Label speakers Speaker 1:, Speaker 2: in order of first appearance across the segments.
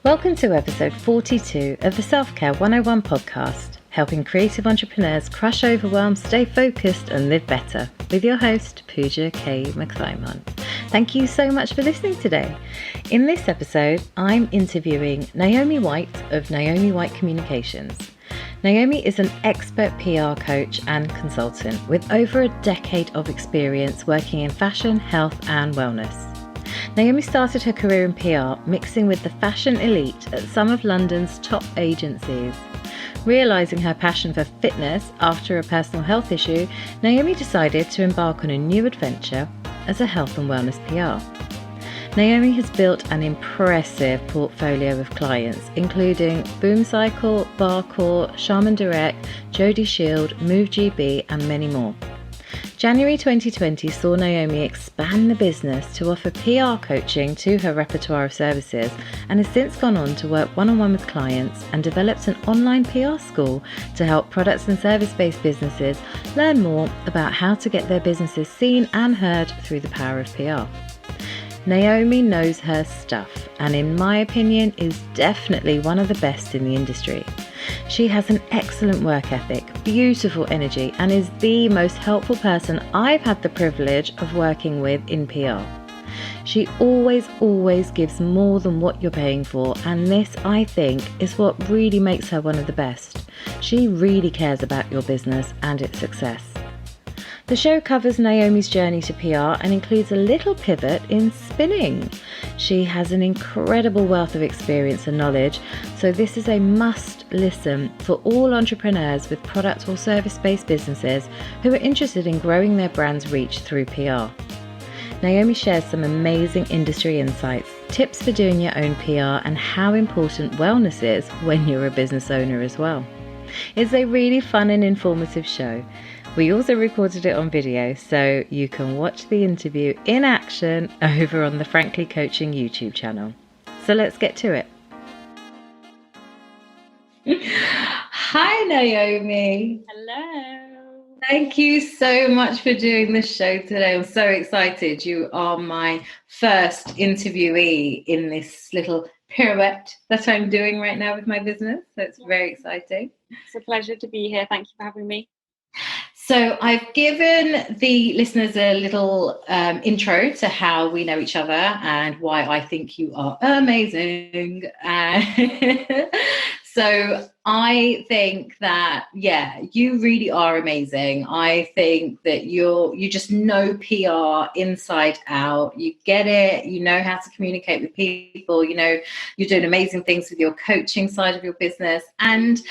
Speaker 1: Welcome to episode 42 of the Self-Care 101 podcast, helping creative entrepreneurs crush overwhelm, stay focused and live better, with your host, Pooja K. McClymont. Thank you so much for listening today. In this episode, I'm interviewing Naomi White of Naomi White Communications. Naomi is an expert PR coach and consultant with over a decade of experience working in fashion, health and wellness. Naomi started her career in PR, mixing with the fashion elite at some of London's top agencies. Realising her passion for fitness after a personal health issue, Naomi decided to embark on a new adventure as a health and wellness PR. Naomi has built an impressive portfolio of clients, including Boomcycle, Barcore, Charmin Direct, Jodie Shield, MoveGB and many more. January 2020 saw Naomi expand the business to offer PR coaching to her repertoire of services and has since gone on to work one-on-one with clients and developed an online PR school to help products and service-based businesses learn more about how to get their businesses seen and heard through the power of PR. Naomi knows her stuff and, in my opinion, is definitely one of the best in the industry. She has an excellent work ethic, beautiful energy, and is the most helpful person I've had the privilege of working with in PR. She always gives more than what you're paying for, and this, I think, is what really makes her one of the best. She really cares about your business and its success. The show covers Naomi's journey to PR and includes a little pivot in spinning. She has an incredible wealth of experience and knowledge, so this is a must listen for all entrepreneurs with product or service-based businesses who are interested in growing their brand's reach through PR. Naomi shares some amazing industry insights, tips for doing your own PR, and how important wellness is when you're a business owner as well. It's a really fun and informative show. We also recorded it on video, so you can watch the interview in action over on the Frankly Coaching YouTube channel. So let's get to it. Hi, Naomi.
Speaker 2: Hello.
Speaker 1: Thank you so much for doing this show today. I'm so excited. You are my first interviewee in this little pirouette that I'm doing right now with my business. So it's very exciting.
Speaker 2: It's a pleasure to be here. Thank you for having me.
Speaker 1: So I've given the listeners a little intro to how we know each other and why I think you are amazing. So I think that, you really are amazing. I think that you just know PR inside out. You get it. You know how to communicate with people. You know, you're doing amazing things with your coaching side of your business. And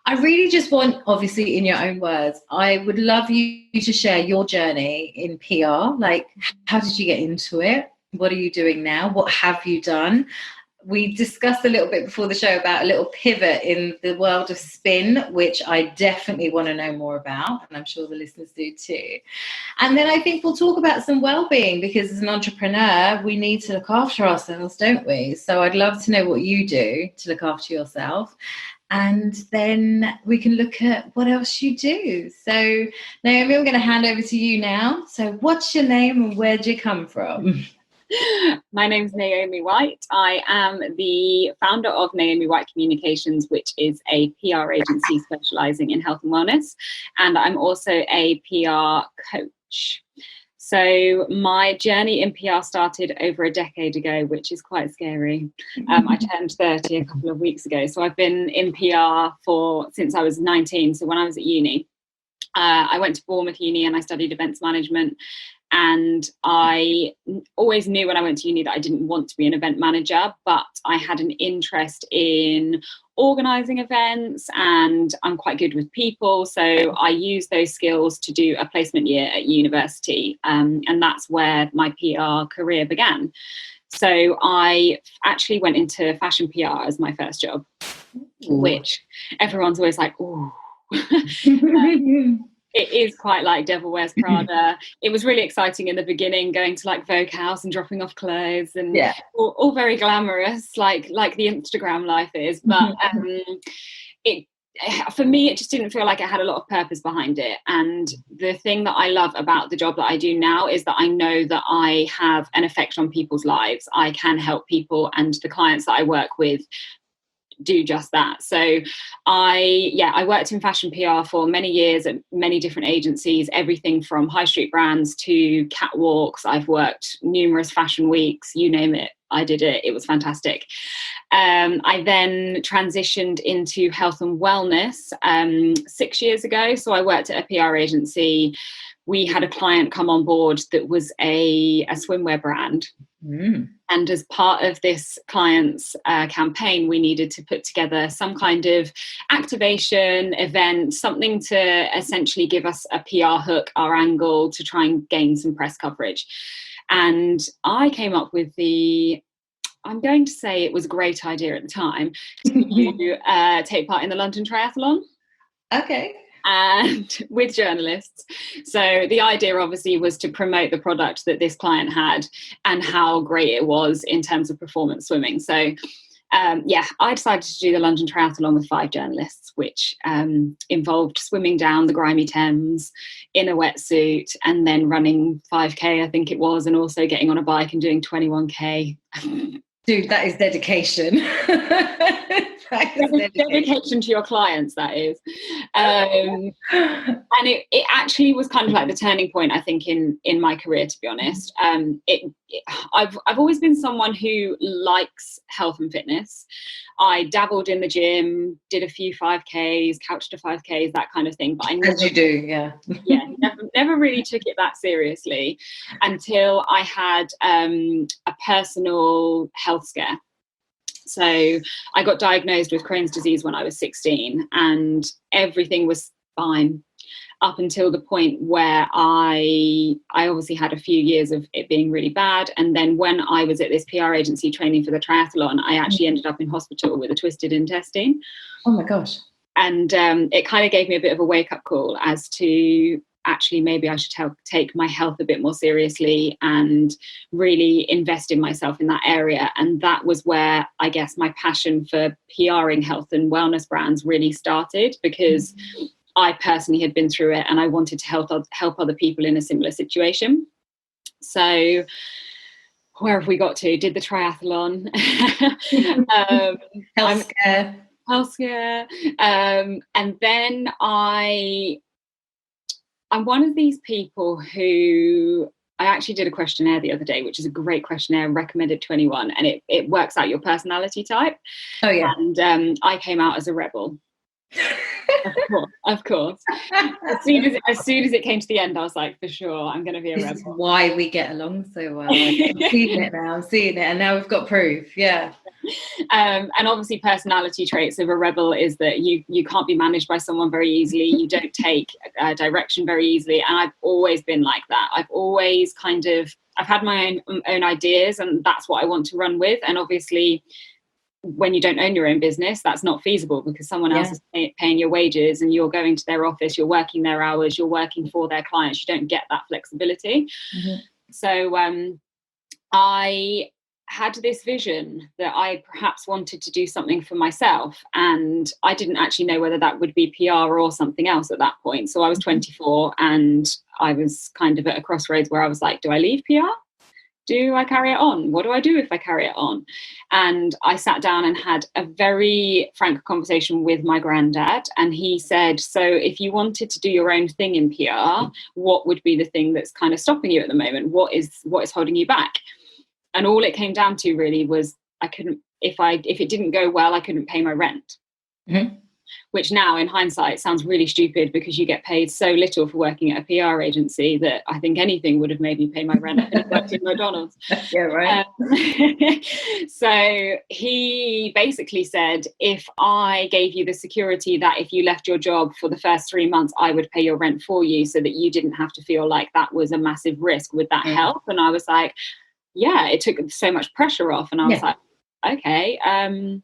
Speaker 1: I really just want, obviously, in your own words, I would love you to share your journey in PR. Like, how did you get into it? What are you doing now? What have you done? We discussed a little bit before the show about a little pivot in the world of spin, which I definitely want to know more about, and I'm sure the listeners do too. And then I think we'll talk about some well-being, because as an entrepreneur, we need to look after ourselves, don't we? So I'd love to know what you do to look after yourself. And then we can look at what else you do. So, Naomi, I'm going to hand over to you now. So what's your name and where'd you come from?
Speaker 2: My name's Naomi White. I am the founder of Naomi White Communications, which is a PR agency specializing in health and wellness. And I'm also a PR coach. So my journey in PR started over a decade ago, which is quite scary. I turned 30 a couple of weeks ago. So I've been in PR since I was 19. So when I was at uni, I went to Bournemouth Uni and I studied events management. And I always knew when I went to uni that I didn't want to be an event manager, but I had an interest in organising events and I'm quite good with people. So I used those skills to do a placement year at university. And that's where my PR career began. So I actually went into fashion PR as my first job, which everyone's always like, ooh. It is quite like Devil Wears Prada. It was really exciting in the beginning, going to like Vogue House and dropping off clothes, and all very glamorous, like the Instagram life is. But it for me, it just didn't feel like it had a lot of purpose behind it. And the thing that I love about the job that I do now is that I know that I have an effect on people's lives. I can help people, and the clients that I work with do just that. So I worked in fashion PR for many years at many different agencies, everything from high street brands to catwalks. I've worked numerous fashion weeks, you name it, I did it. It was fantastic. I then transitioned into health and wellness 6 years ago. So I worked at a PR agency. We had a client come on board that was a swimwear brand. And as part of this client's campaign, we needed to put together some kind of activation event, something to essentially give us a PR hook, our angle, to try and gain some press coverage. And I came up with I'm going to say it was a great idea at the time, to take part in the London Triathlon.
Speaker 1: Okay.
Speaker 2: And with journalists. So the idea obviously was to promote the product that this client had and how great it was in terms of performance swimming. So I decided to do the London Triathlon with 5 journalists, which involved swimming down the grimy Thames in a wetsuit and then running 5K, I think it was, and also getting on a bike and doing 21K.
Speaker 1: Dude, that is dedication.
Speaker 2: Dedication to your clients, that is. And it actually was kind of like the turning point, I think, in my career, to be honest. I've always been someone who likes health and fitness. I dabbled in the gym, did a few 5Ks, couch to 5Ks, that kind of thing. But I never,
Speaker 1: as you do, yeah.
Speaker 2: never really took it that seriously until I had a personal health scare. So I got diagnosed with Crohn's disease when I was 16, and everything was fine up until the point where I obviously had a few years of it being really bad. And then when I was at this PR agency training for the triathlon, I actually ended up in hospital with a twisted intestine.
Speaker 1: Oh my gosh.
Speaker 2: And it kind of gave me a bit of a wake-up call as to actually maybe I should take my health a bit more seriously and really invest in myself in that area. And that was where I guess my passion for PRing health and wellness brands really started, because I personally had been through it and I wanted to help other people in a similar situation. So where have we got to? Did the triathlon. Health scare. And then I'm one of these people who, I actually did a questionnaire the other day, which is a great questionnaire, recommended to anyone, and it works out your personality type.
Speaker 1: Oh yeah.
Speaker 2: And I came out as a rebel. Of course. As soon as it came to the end, I was like, for sure, I'm going to be a rebel.
Speaker 1: This is why we get along so well. I'm seeing it, and now we've got proof. Yeah.
Speaker 2: And obviously personality traits of a rebel is that you can't be managed by someone very easily. You don't take direction very easily. And I've always been like that. I've always I've had my own ideas, and that's what I want to run with. And obviously when you don't own your own business, that's not feasible, because someone else is paying your wages and you're going to their office, you're working their hours, you're working for their clients. You don't get that flexibility. So I had this vision that I perhaps wanted to do something for myself, and I didn't actually know whether that would be PR or something else at that point. So I was 24 and I was kind of at a crossroads where I was like, do I leave PR? Do I carry it on? What do I do if I carry it on? And I sat down and had a very frank conversation with my granddad. And he said, so if you wanted to do your own thing in PR, what would be the thing that's kind of stopping you at the moment? What is holding you back? And all it came down to really was I couldn't, if it didn't go well, I couldn't pay my rent. Which now in hindsight sounds really stupid, because you get paid so little for working at a PR agency that I think anything would have made me pay my rent if I worked in McDonald's.
Speaker 1: Yeah, right.
Speaker 2: So he basically said, if I gave you the security that if you left your job for the first 3 months, I would pay your rent for you, so that you didn't have to feel like that was a massive risk, would that help? And I was like, yeah, it took so much pressure off. And I was like, okay, I'm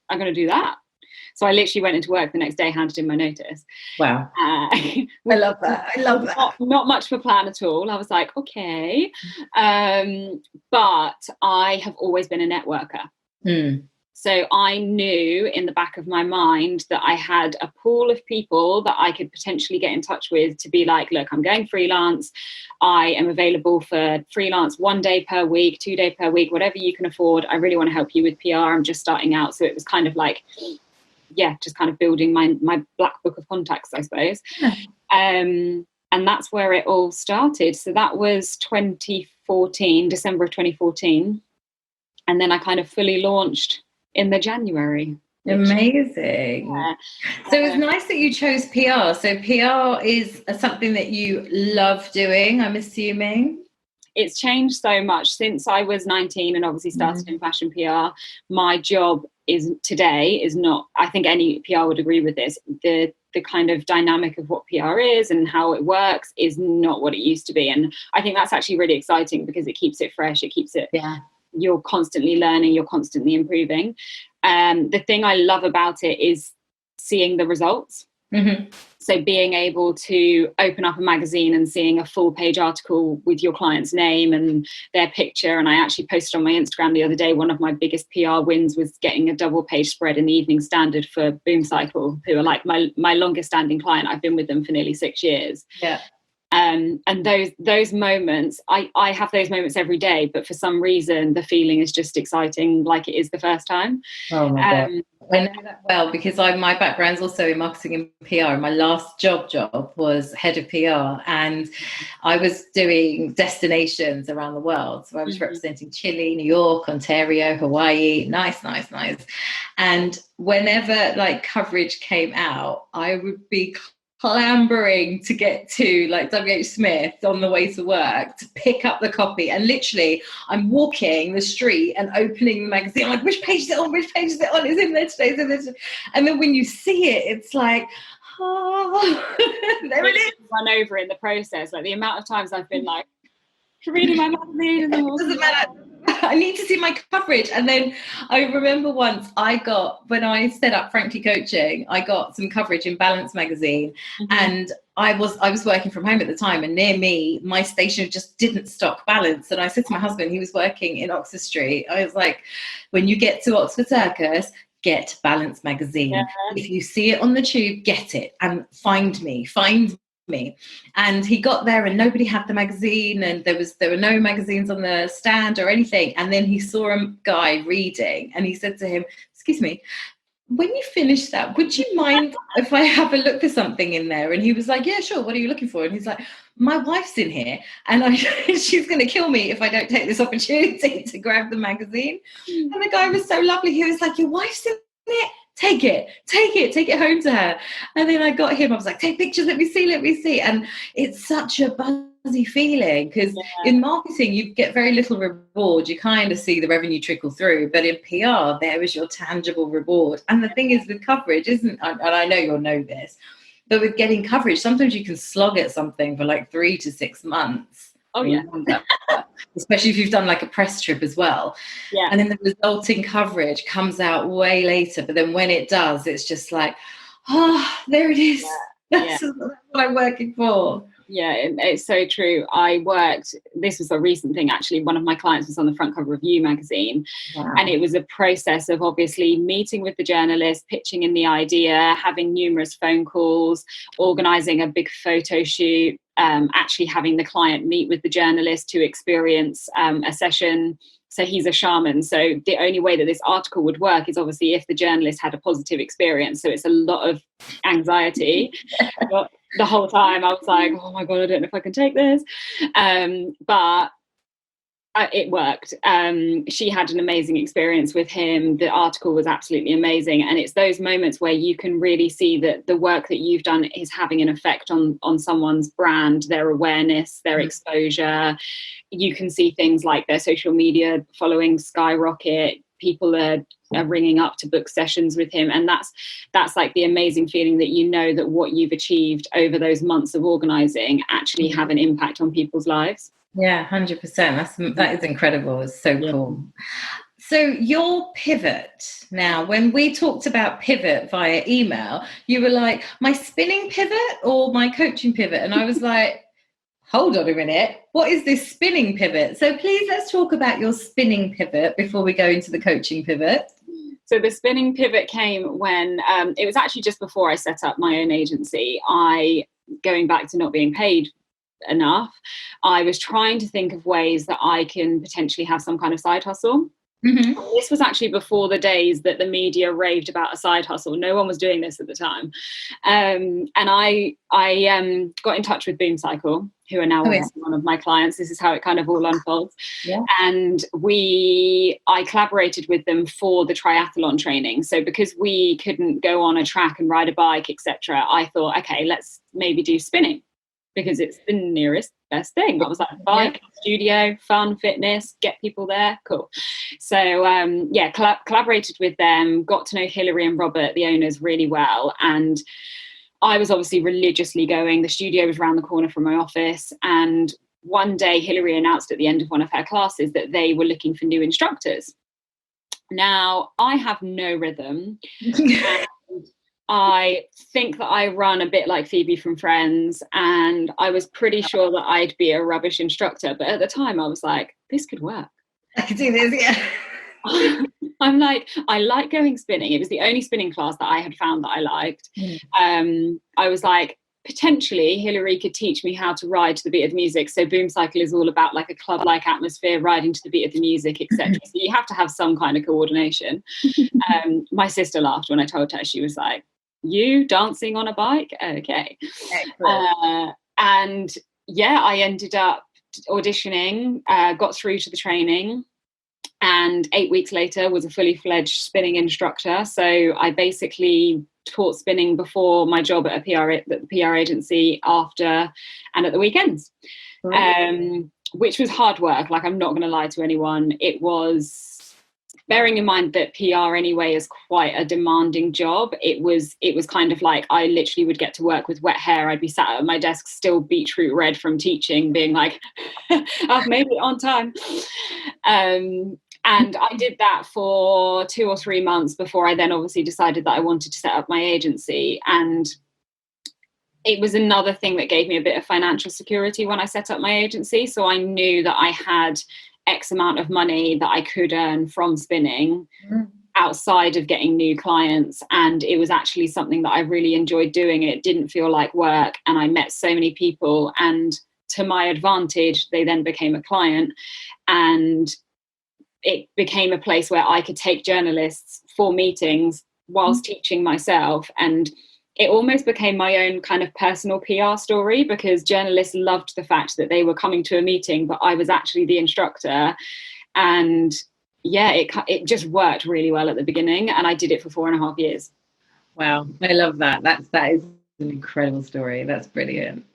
Speaker 2: going to do that. So I literally went into work the next day, handed in my notice.
Speaker 1: Wow. I love that.
Speaker 2: Not much of a plan at all. I was like, okay. But I have always been a networker. So I knew in the back of my mind that I had a pool of people that I could potentially get in touch with to be like, look, I'm going freelance. I am available for freelance 1 day per week, 2 day per week, whatever you can afford. I really want to help you with PR. I'm just starting out. So it was kind of like, yeah, just kind of building my black book of contacts, I suppose.
Speaker 1: Yeah.
Speaker 2: And that's where it all started. So that was 2014, December of 2014. And then I kind of fully launched in the January.
Speaker 1: Amazing.
Speaker 2: Yeah.
Speaker 1: So it's nice that you chose PR. So PR is something that you love doing, I'm assuming.
Speaker 2: It's changed so much since I was 19 and obviously started in fashion PR. My job today is not, I think any PR would agree with this, the kind of dynamic of what PR is and how it works is not what it used to be. And I think that's actually really exciting because it keeps it fresh. It keeps it, you're constantly learning, you're constantly improving. The thing I love about it is seeing the results.
Speaker 1: Mm-hmm.
Speaker 2: So being able to open up a magazine and seeing a full page article with your client's name and their picture. And I actually posted on my Instagram the other day, one of my biggest PR wins was getting a double page spread in the Evening Standard for Boom Cycle, who are like my longest standing client. I've been with them for nearly 6 years.
Speaker 1: Yeah.
Speaker 2: And those moments, I have those moments every day, but for some reason the feeling is just exciting, like it is the first time.
Speaker 1: Oh my God. I know that well because my background's also in marketing and PR. My last job was head of PR, and I was doing destinations around the world. So I was representing Chile, New York, Ontario, Hawaii. Nice. And whenever like coverage came out, I would be clambering to get to like WH Smith on the way to work to pick up the copy, and literally I'm walking the street and opening the magazine. I'm like, which page is it on? It's in there today, it's in there today. And then when you see it, it's like, oh, there it is.
Speaker 2: Run over in the process, like the amount of times I've been like reading my magazine and then
Speaker 1: it doesn't matter. I need to see my coverage. And then I remember once when I set up Frankly Coaching, I got some coverage in Balance magazine, and I was working from home at the time, and near me, my station just didn't stock Balance. And I said to my husband, he was working in Oxford Street, I was like, when you get to Oxford Circus, get Balance magazine. Yeah. If you see it on the tube, get it and find me. And he got there and nobody had the magazine, and there were no magazines on the stand or anything. And then he saw a guy reading, and he said to him, excuse me, when you finish that, would you mind if I have a look for something in there? And he was like, yeah, sure, what are you looking for? And he's like, my wife's in here and she's going to kill me if I don't take this opportunity to grab the magazine. And the guy was so lovely. He was like, your wife's in it? Take it home to her. And then I got him, I was like, take pictures, let me see. And it's such a buzzy feeling because in marketing, you get very little reward. You kind of see the revenue trickle through, but in PR, there is your tangible reward. And the thing is with coverage, and I know you'll know this, but with getting coverage, sometimes you can slog at something for like 3 to 6 months.
Speaker 2: Oh yeah.
Speaker 1: Especially if you've done like a press trip as well. Yeah. And then the resulting coverage comes out way later. But then when it does, it's just like, oh, there it is. Yeah. That's what I'm working for.
Speaker 2: Yeah, it's so true. This was a recent thing actually, one of my clients was on the front cover of You magazine. Wow. And it was a process of obviously meeting with the journalist, pitching in the idea, having numerous phone calls, organising a big photo shoot, actually having the client meet with the journalist to experience a session. So he's a shaman. So the only way that this article would work is obviously if the journalist had a positive experience. So it's a lot of anxiety. But the whole time I was like, oh my God, I don't know if I can take this. But it worked. She had an amazing experience with him. The article was absolutely amazing. And it's those moments where you can really see that the work that you've done is having an effect on someone's brand, their awareness, their exposure. You can see things like their social media following skyrocket. People are ringing up to book sessions with him. And that's like the amazing feeling that you know that what you've achieved over those months of organising actually have an impact on people's lives.
Speaker 1: Yeah, 100%. That is incredible. It's so cool. So your pivot, now, when we talked about pivot via email, you were like, my spinning pivot or my coaching pivot? And I was like, hold on a minute, what is this spinning pivot? So please let's talk about your spinning pivot before we go into the coaching pivot.
Speaker 2: So the spinning pivot came when it was actually just before I set up my own agency. Going back to not being paid enough, I was trying to think of ways that I can potentially have some kind of side hustle. Mm-hmm. This was actually before the days that the media raved about a side hustle. No one was doing this at the time. And I got in touch with Boom Cycle, who are now one of my clients. This is how it kind of all unfolds. Yeah. And I collaborated with them for the triathlon training. So because we couldn't go on a track and ride a bike, etc., I thought, okay, let's maybe do spinning, because it's the nearest best thing. I was like, bike, studio, fun, fitness, get people there, cool. So collaborated with them, got to know Hilary and Robert, the owners, really well. And I was obviously religiously going. The studio was around the corner from my office. And one day Hilary announced at the end of one of her classes that they were looking for new instructors. Now, I have no rhythm. And I think that I run a bit like Phoebe from Friends, and I was pretty sure that I'd be a rubbish instructor. But at the time I was like, this could work.
Speaker 1: I could do this, yeah.
Speaker 2: I'm like, I like going spinning. It was the only spinning class that I had found that I liked. I was like, potentially Hilary could teach me how to ride to the beat of the music. So Boom Cycle is all about like a club-like atmosphere, riding to the beat of the music, etc. So you have to have some kind of coordination. My sister laughed when I told her. She was like, you dancing on a bike? Okay. And yeah, I ended up auditioning, got through to the training, and 8 weeks later was a fully fledged spinning instructor. So I basically taught spinning before my job at the PR agency, after, and at the weekends, which was hard work. Like, I'm not going to lie to anyone. It was, bearing in mind that PR anyway is quite a demanding job. It was kind of like, I literally would get to work with wet hair. I'd be sat at my desk still beetroot red from teaching, being like, I've made it on time. And I did that for 2 or 3 months before I then obviously decided that I wanted to set up my agency. And it was another thing that gave me a bit of financial security when I set up my agency. So I knew that I had X amount of money that I could earn from spinning outside of getting new clients. And it was actually something that I really enjoyed doing. It didn't feel like work. And I met so many people, and to my advantage, they then became a client. And it became a place where I could take journalists for meetings whilst teaching myself. And it almost became my own kind of personal PR story, because journalists loved the fact that they were coming to a meeting, but I was actually the instructor. And yeah, it just worked really well at the beginning. And I did it for 4.5 years.
Speaker 1: Wow. I love that. That is an incredible story. That's brilliant.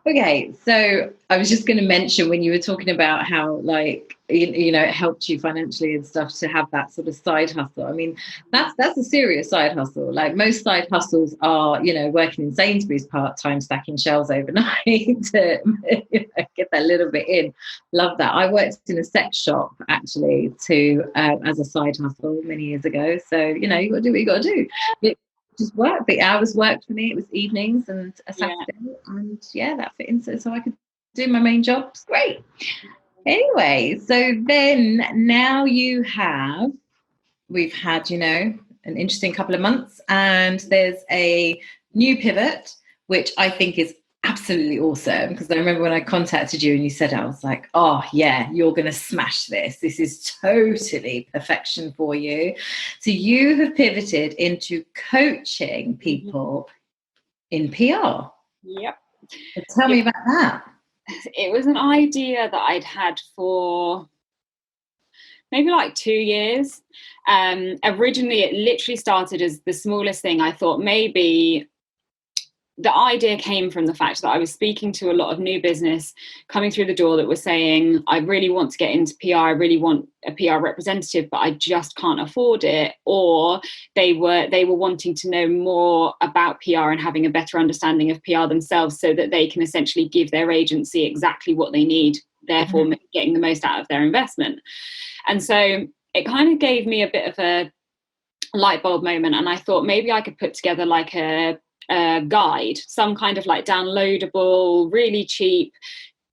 Speaker 1: Okay, so I was just going to mention, when you were talking about how, like, you know, it helped you financially and stuff to have that sort of side hustle. I mean, that's a serious side hustle. Like, most side hustles are, you know, working in Sainsbury's part-time, stacking shelves overnight to get that little bit in. Love that. I worked in a sex shop actually as a side hustle many years ago. So, you know, you got to do what you got to do. Just work. The hours worked for me. It was evenings and a Saturday, and that fit in, so I could do my main job. It's great. Anyway, so then now we've had, you know, an interesting couple of months, and there's a new pivot, which I think is absolutely awesome, because I remember when I contacted you and you said it, I was like, oh yeah, you're going to smash this. This is totally perfection for you. So you have pivoted into coaching people in PR.
Speaker 2: Yep.
Speaker 1: So tell me about that.
Speaker 2: It was an idea that I'd had for maybe like 2 years. Originally, it literally started as the smallest thing. I thought maybe the idea came from the fact that I was speaking to a lot of new business coming through the door that was saying, I really want to get into PR. I really want a PR representative, but I just can't afford it. Or they were wanting to know more about PR and having a better understanding of PR themselves, so that they can essentially give their agency exactly what they need, therefore getting the most out of their investment. And so it kind of gave me a bit of a light bulb moment. And I thought maybe I could put together like a guide, some kind of like downloadable, really cheap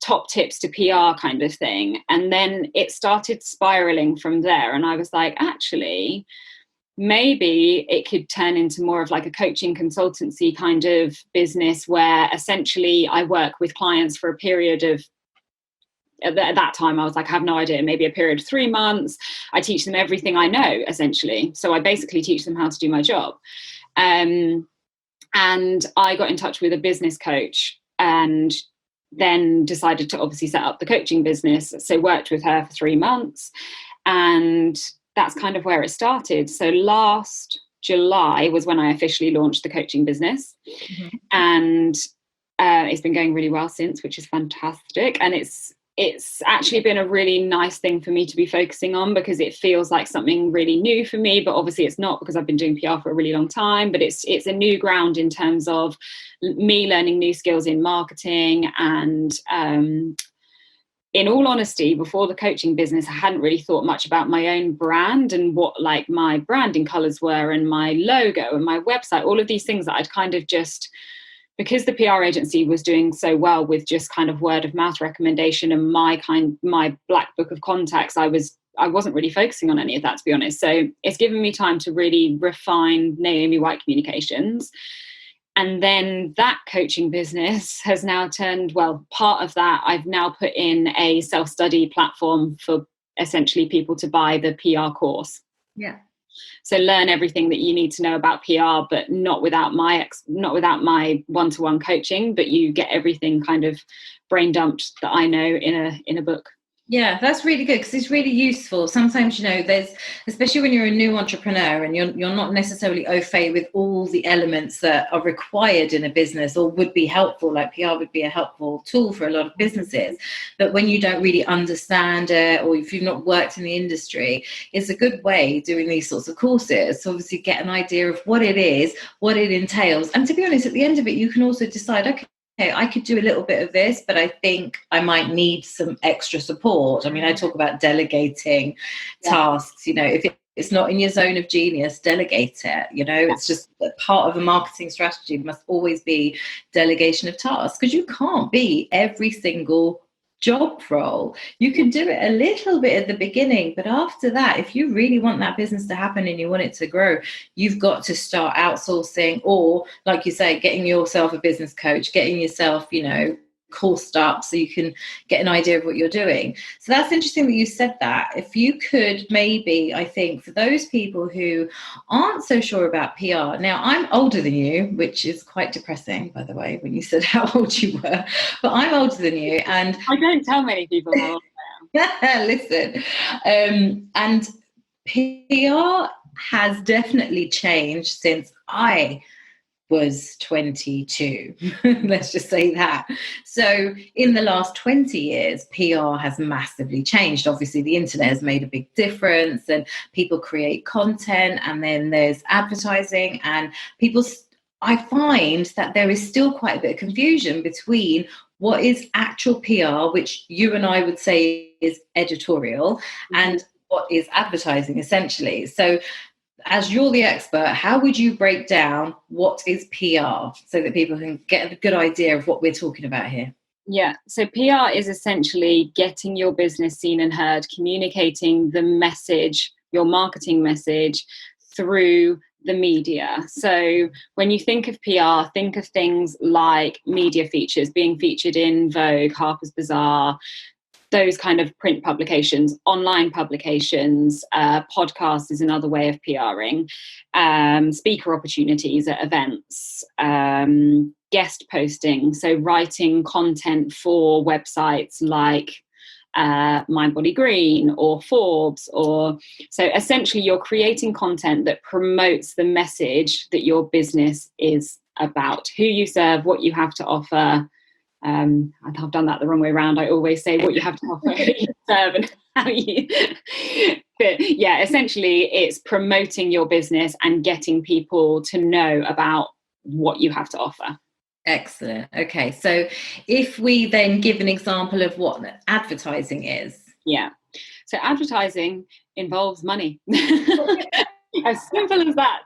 Speaker 2: top tips to PR kind of thing. And then it started spiraling from there. And I was like, actually, maybe it could turn into more of like a coaching consultancy kind of business, where essentially I work with clients for a period of, at that time I was like, I have no idea, maybe a period of 3 months. I teach them everything I know, essentially. So I basically teach them how to do my job. And I got in touch with a business coach and then decided to obviously set up the coaching business. So worked with her for 3 months, and that's kind of where it started. So last July was when I officially launched the coaching business. Mm-hmm. And it's been going really well since, which is fantastic. And it's actually been a really nice thing for me to be focusing on, because it feels like something really new for me, but obviously it's not, because I've been doing PR for a really long time, but it's a new ground in terms of me learning new skills in marketing. And in all honesty, before the coaching business, I hadn't really thought much about my own brand and what like my branding colors were and my logo and my website, all of these things that I'd kind of just, because the PR agency was doing so well with just kind of word of mouth recommendation and my black book of contacts, I wasn't really focusing on any of that, to be honest. So it's given me time to really refine Naomi White Communications. And then that coaching business has now turned, well, part of that, I've now put in a self-study platform for essentially people to buy the PR course.
Speaker 1: Yeah.
Speaker 2: So learn everything that you need to know about PR, but not without my one-to-one coaching, but you get everything kind of brain dumped that I know in a book.
Speaker 1: Yeah, that's really good, because it's really useful. Sometimes, there's, especially when you're a new entrepreneur and you're not necessarily au fait with all the elements that are required in a business or would be helpful, like PR would be a helpful tool for a lot of businesses. But when you don't really understand it, or if you've not worked in the industry, it's a good way doing these sorts of courses to obviously get an idea of what it is, what it entails. And to be honest, at the end of it, you can also decide, okay, I could do a little bit of this, but I think I might need some extra support. I mean, I talk about delegating tasks, if it's not in your zone of genius, delegate it. It's just part of a marketing strategy must always be delegation of tasks, because you can't be every single job role. You can do it a little bit at the beginning, but after that, if you really want that business to happen and you want it to grow, you've got to start outsourcing, or like you say, getting yourself a business coach, getting yourself, coursed up so you can get an idea of what you're doing. So that's interesting that you said that. If you could maybe, I think, for those people who aren't so sure about PR, now I'm older than you, which is quite depressing, by the way, when you said how old you were, but I'm older than you. And
Speaker 2: I don't tell many people how old I
Speaker 1: am. Listen, and PR has definitely changed since I was 22. Let's just say that. So in the last 20 years, PR has massively changed. Obviously, the internet has made a big difference, and people create content, and then there's advertising, and I find that there is still quite a bit of confusion between what is actual PR, which you and I would say is editorial, and what is advertising, essentially. So as you're the expert, how would you break down what is PR so that people can get a good idea of what we're talking about here?
Speaker 2: Yeah, so PR is essentially getting your business seen and heard, communicating the message, your marketing message, through the media. So when you think of PR, think of things like media features, being featured in Vogue, Harper's Bazaar, those kind of print publications, online publications, podcasts is another way of PRing, speaker opportunities at events, guest posting, so writing content for websites like Mind Body Green or Forbes, so essentially you're creating content that promotes the message that your business is about, who you serve, what you have to offer. I've done that the wrong way around. I always say what you have to offer, who you serve, and how you. But yeah, essentially, it's promoting your business and getting people to know about what you have to offer.
Speaker 1: Excellent. Okay, so if we then give an example of what advertising is.
Speaker 2: Yeah. So advertising involves money. As simple as that.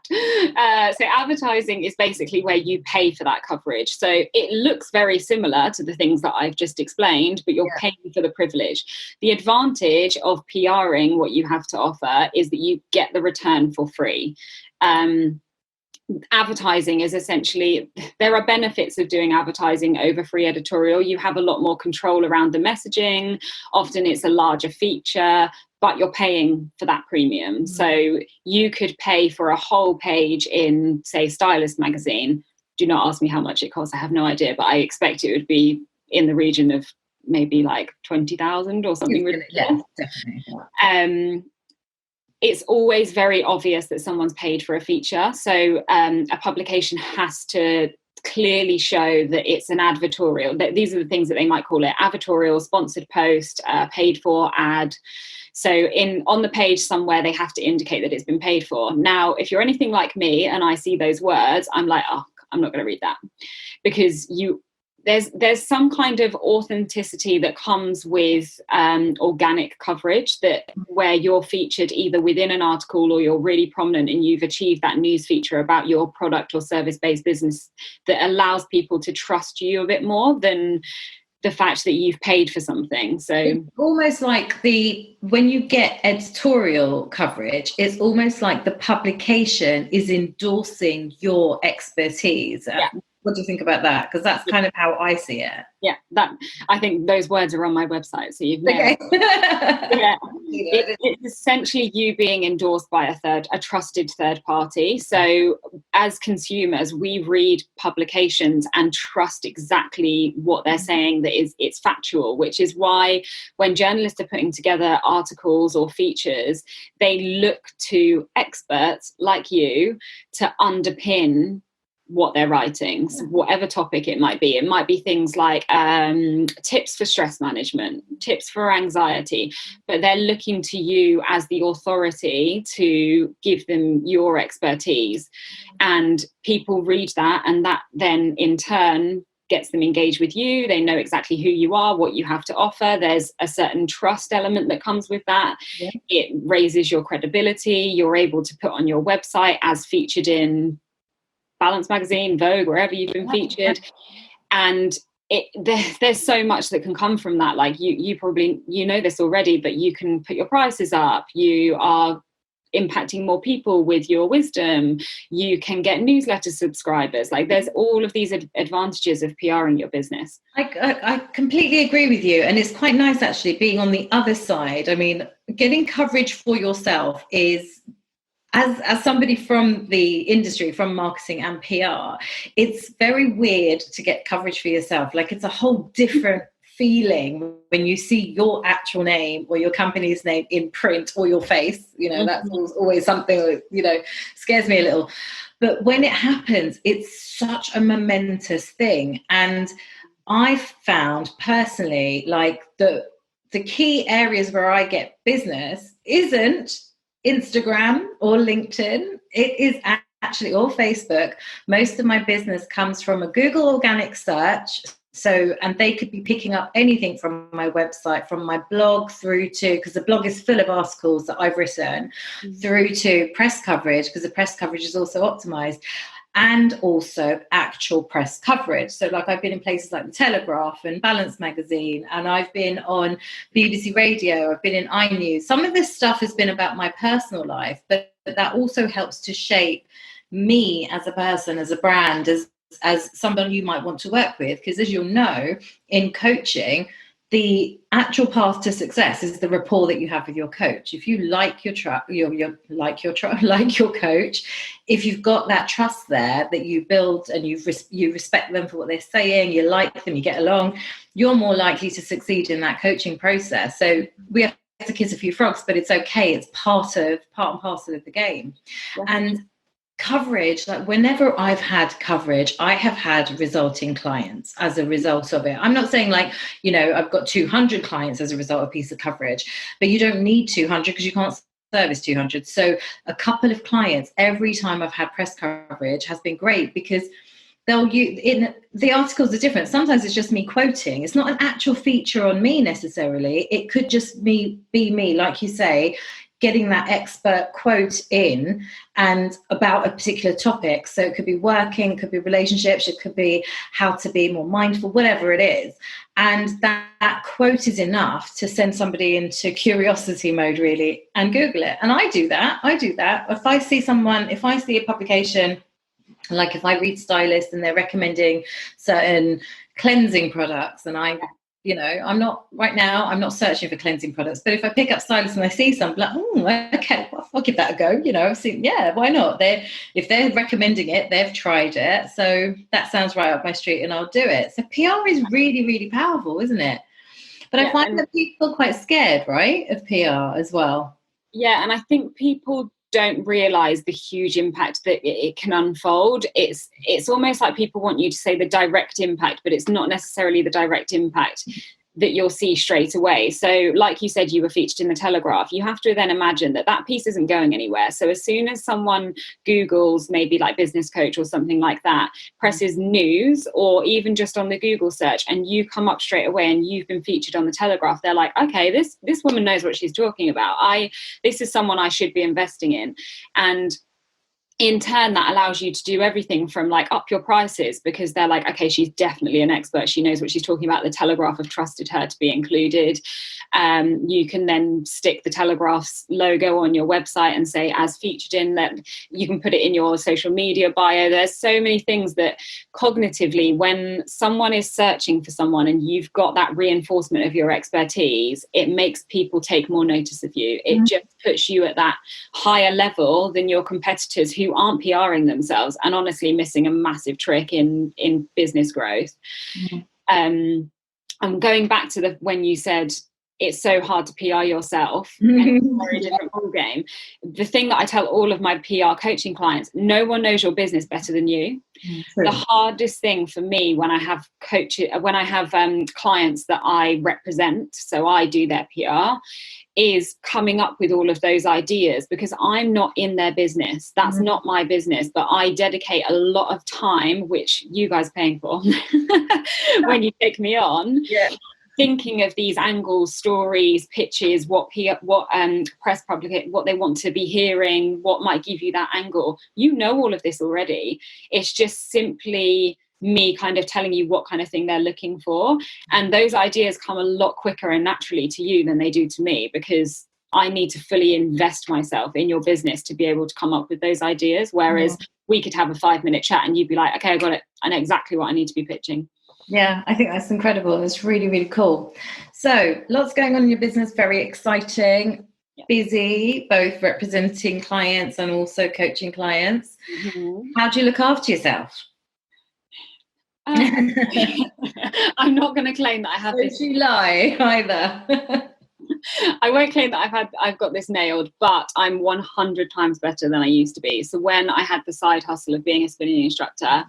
Speaker 2: So advertising is basically where you pay for that coverage. So it looks very similar to the things that I've just explained, but you're paying for the privilege. The advantage of PRing what you have to offer is that you get the return for free. Advertising is essentially, there are benefits of doing advertising over free editorial. You have a lot more control around the messaging. Often it's a larger feature, but you're paying for that premium. So you could pay for a whole page in, say, Stylist magazine. Do not ask me how much it costs. I have no idea, but I expect it would be in the region of maybe like 20,000 or something ridiculous.
Speaker 1: Yeah, definitely.
Speaker 2: It's always very obvious that someone's paid for a feature. So a publication has to clearly show that it's an advertorial. That these are the things that they might call it: advertorial, sponsored post, paid for ad. So on the page somewhere, they have to indicate that it's been paid for. Now, if you're anything like me and I see those words, I'm like, oh, I'm not going to read that, because there's some kind of authenticity that comes with organic coverage, that where you're featured either within an article or you're really prominent and you've achieved that news feature about your product or service-based business that allows people to trust you a bit more than the fact that you've paid for something. So
Speaker 1: it's almost like when you get editorial coverage, it's almost like the publication is endorsing your expertise.
Speaker 2: Yeah.
Speaker 1: What do you think about that? Because that's kind of how I see it.
Speaker 2: Yeah, I think those words are on my website, so you've nailed
Speaker 1: it.
Speaker 2: Yeah. It's essentially you being endorsed by a trusted third party. So as consumers, we read publications and trust exactly what they're saying, that it's factual, which is why when journalists are putting together articles or features, they look to experts like you to underpin what they're writing, so whatever topic it might be. It might be things like tips for stress management, tips for anxiety, but they're looking to you as the authority to give them your expertise. And people read that, and that then in turn gets them engaged with you. They know exactly who you are, what you have to offer. There's a certain trust element that comes with that. Yeah. It raises your credibility. You're able to put on your website as featured in Balance magazine, Vogue, wherever you've been featured. And there's so much that can come from that. Like you probably know this already, but you can put your prices up. You are impacting more people with your wisdom. You can get newsletter subscribers. Like there's all of these advantages of PRing your business.
Speaker 1: I completely agree with you. And it's quite nice actually being on the other side. I mean, getting coverage for yourself is, as somebody from the industry, from marketing and PR, it's very weird to get coverage for yourself. Like it's a whole different feeling when you see your actual name or your company's name in print or your face. You know, that's always something that, scares me a little. But when it happens, it's such a momentous thing. And I've found personally, like the key areas where I get business isn't Instagram or LinkedIn. It is actually all Facebook. Most of my business comes from a Google organic search. So, and they could be picking up anything from my website, from my blog through to, because the blog is full of articles that I've written, through to press coverage, because the press coverage is also optimized, and also actual press coverage. So like I've been in places like the Telegraph and Balance magazine, and I've been on BBC Radio, I've been in iNews. Some of this stuff has been about my personal life, but that also helps to shape me as a person, as a brand, as somebody you might want to work with. Because as you'll know, in coaching, the actual path to success is the rapport that you have with your coach. If you like your coach, if you've got that trust there that you build and you respect them for what they're saying, you like them, you get along, you're more likely to succeed in that coaching process. So we have to kiss a few frogs, but it's okay. It's part and parcel of the game. Yeah. And coverage, like whenever I've had coverage, I have had resulting clients as a result of it. I'm not saying like, I've got 200 clients as a result of a piece of coverage, but you don't need 200 because you can't service 200. So a couple of clients every time I've had press coverage has been great, because the articles are different. Sometimes it's just me quoting. It's not an actual feature on me necessarily. It could just be me, like you say, getting that expert quote in and about a particular topic. So it could be working, it could be relationships, it could be how to be more mindful, whatever it is. And that quote is enough to send somebody into curiosity mode, really, and Google it. And I do that. If I see a publication, like if I read Stylist and they're recommending certain cleansing products, and I'm not searching for cleansing products, but if I pick up Stylist and I see some, like, oh, okay, well, I'll give that a go. I've seen, why not? If they're recommending it, they've tried it, so that sounds right up my street, and I'll do it. So PR is really, really powerful, isn't it? But I find that people are quite scared, right, of PR as well.
Speaker 2: Yeah, and I think people don't realize the huge impact that it can unfold. It's almost like people want you to say the direct impact, but it's not necessarily the direct impact that you'll see straight away. So like you said, you were featured in the Telegraph. You have to then imagine that piece isn't going anywhere. So as soon as someone Googles maybe like business coach or something like that, presses news, or even just on the Google search, and you come up straight away and you've been featured on the Telegraph, they're like, okay, this woman knows what she's talking about. This is someone I should be investing in. And in turn, that allows you to do everything from like up your prices, because they're like, okay, she's definitely an expert. She knows what she's talking about. The Telegraph have trusted her to be included. You can then stick the Telegraph's logo on your website and say as featured in that. You can put it in your social media bio. There's so many things that cognitively, when someone is searching for someone and you've got that reinforcement of your expertise, it makes people take more notice of you. It just puts you at that higher level than your competitors who aren't PRing themselves, and honestly missing a massive trick in business growth. And going back to when you said it's so hard to PR yourself, and it's a very different ball game. The thing that I tell all of my PR coaching clients, no one knows your business better than you. The hardest thing for me when I have clients that I represent, so I do their PR, is coming up with all of those ideas, because I'm not in their business. That's not my business, but I dedicate a lot of time, which you guys are paying for when you take me on, thinking of these angles, stories, pitches, what press public, what they want to be hearing, what might give you that angle. You know all of this already. It's just simply me kind of telling you what kind of thing they're looking for. And those ideas come a lot quicker and naturally to you than they do to me, because I need to fully invest myself in your business to be able to come up with those ideas. Whereas we could have a 5-minute chat and you'd be like, okay, I got it. I know exactly what I need to be pitching.
Speaker 1: Yeah, I think that's incredible. It's really, really cool. So lots going on in your business, very exciting, busy, both representing clients and also coaching clients. How do you look after yourself?
Speaker 2: I'm not going to claim that I have this.
Speaker 1: Don't you lie either.
Speaker 2: I won't claim that I've got this nailed, but I'm 100 times better than I used to be. So when I had the side hustle of being a spinning instructor,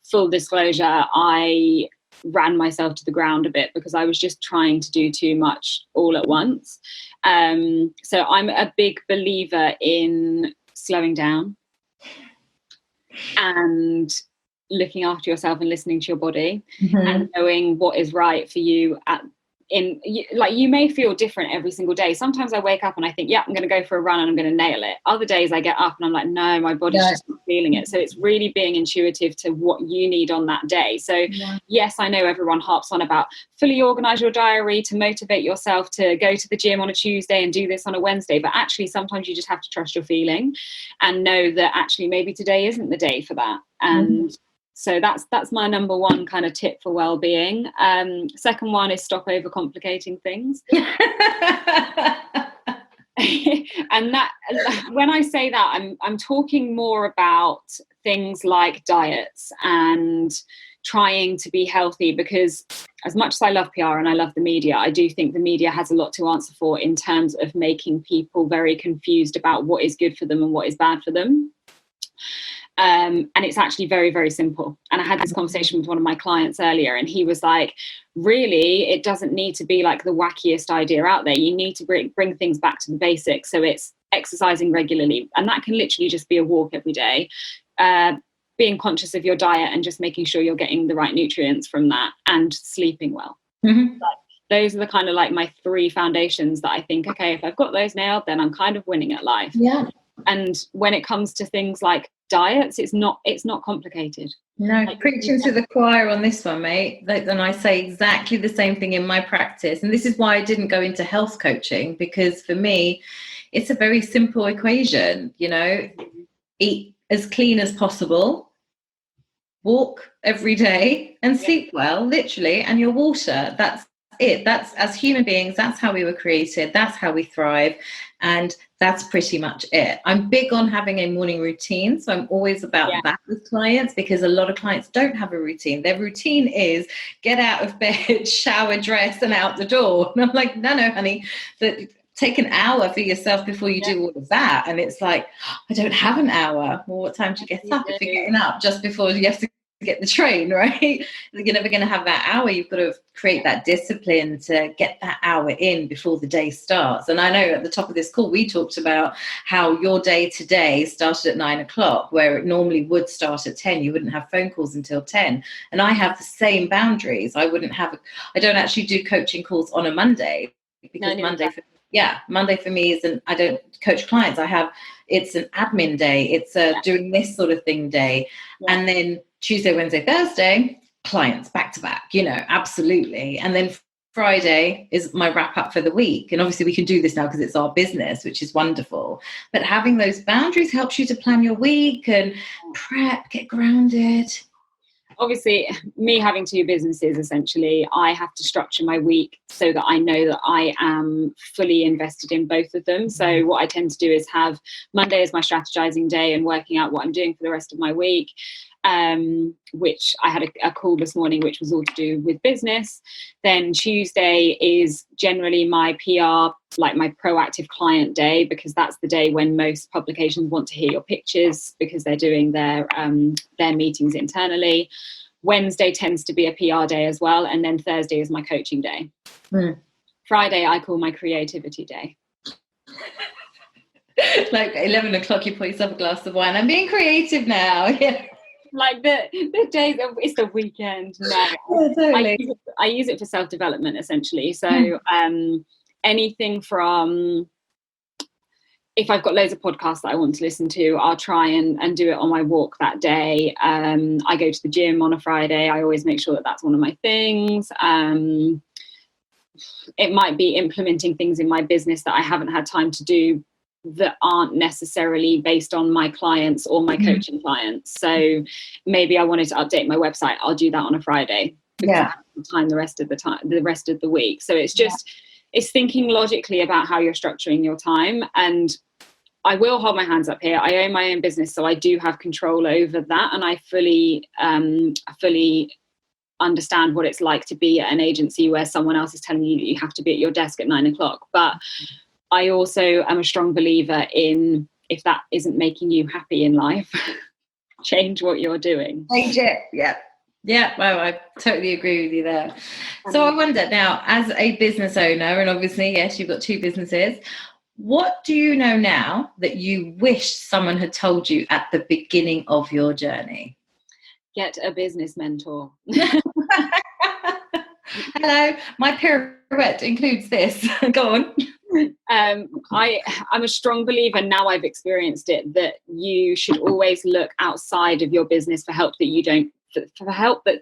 Speaker 2: full disclosure, I ran myself to the ground a bit because I was just trying to do too much all at once. So I'm a big believer in slowing down and looking after yourself and listening to your body and knowing what is right for you you may feel different every single day. Sometimes I wake up and I think, I'm going to go for a run and I'm going to nail it. Other days I get up and I'm like, no, my body's just not feeling it. So it's really being intuitive to what you need on that day. So yes, I know everyone harps on about fully organize your diary to motivate yourself to go to the gym on a Tuesday and do this on a Wednesday. But actually, sometimes you just have to trust your feeling and know that actually maybe today isn't the day for that. And so that's my number one kind of tip for well-being. Second one is stop overcomplicating things. And that, when I say that, I'm talking more about things like diets and trying to be healthy, because as much as I love PR and I love the media, I do think the media has a lot to answer for in terms of making people very confused about what is good for them and what is bad for them. And it's actually very, very simple. And I had this conversation with one of my clients earlier, and he was like, really, it doesn't need to be like the wackiest idea out there. You need to bring things back to the basics. So it's exercising regularly. And that can literally just be a walk every day. Being conscious of your diet and just making sure you're getting the right nutrients from that, and sleeping well. those are the kind of like my 3 foundations that I think, okay, if I've got those nailed, then I'm kind of winning at life.
Speaker 1: Yeah.
Speaker 2: And when it comes to things like diets, it's not complicated.
Speaker 1: No,
Speaker 2: Like,
Speaker 1: preaching to the choir on this one, mate. And I say exactly the same thing in my practice. And this is why I didn't go into health coaching, because for me, it's a very simple equation, you know, eat as clean as possible, walk every day, and sleep well, literally, and your water. That's it. That's, as human beings, that's how we were created. That's how we thrive. And that's pretty much it. I'm big on having a morning routine. So I'm always about that with clients, because a lot of clients don't have a routine. Their routine is get out of bed, shower, dress, and out the door. And I'm like, no, honey, take an hour for yourself before you do all of that. And it's like, I don't have an hour. Well, what time do you get up? If you're getting up just before you have to get the train, right? You're never going to have that hour. You've got to create that discipline to get that hour in before the day starts. And I know at the top of this call, we talked about how your day today started at 9 o'clock, where it normally would start at 10. You wouldn't have phone calls until 10. And I have the same boundaries. I don't actually do coaching calls on a Monday, because Monday for me isn't, I don't coach clients. It's an admin day. It's a doing this sort of thing day. Yeah. And then Tuesday, Wednesday, Thursday, clients back to back, absolutely. And then Friday is my wrap up for the week. And obviously we can do this now because it's our business, which is wonderful. But having those boundaries helps you to plan your week and prep, get grounded.
Speaker 2: Obviously, me having 2 businesses, essentially, I have to structure my week so that I know that I am fully invested in both of them. So what I tend to do is have Monday as my strategizing day and working out what I'm doing for the rest of my week. Which I had a call this morning, which was all to do with business. Then Tuesday is generally my PR, like my proactive client day, because that's the day when most publications want to hear your pictures because they're doing their meetings internally. Wednesday tends to be a PR day as well. And then Thursday is my coaching day. Friday, I call my creativity day.
Speaker 1: Like 11 o'clock, you pour yourself a glass of wine. I'm being creative now. Yeah.
Speaker 2: Like the days of, it's the weekend. No, totally. I use it for self-development, essentially. So anything from, if I've got loads of podcasts that I want to listen to, I'll try and do it on my walk that day. I go to the gym on a Friday. I always make sure that that's one of my things. It might be implementing things in my business that I haven't had time to do, that aren't necessarily based on my clients or my coaching clients. So maybe I wanted to update my website. I'll do that on a Friday. I have time the rest of the week. So it's just, it's thinking logically about how you're structuring your time. And I will hold my hands up here. I own my own business, so I do have control over that. And I fully understand what it's like to be at an agency where someone else is telling you that you have to be at your desk at 9 o'clock. But I also am a strong believer in, if that isn't making you happy in life, change what you're doing.
Speaker 1: Change it. Yeah, well, I totally agree with you there. So I wonder now, as a business owner, and obviously, yes, you've got 2 businesses, what do you know now that you wish someone had told you at the beginning of your journey?
Speaker 2: Get a business mentor.
Speaker 1: Hello, my pirouette includes this. Go on.
Speaker 2: I'm a strong believer, now I've experienced it, that you should always look outside of your business for help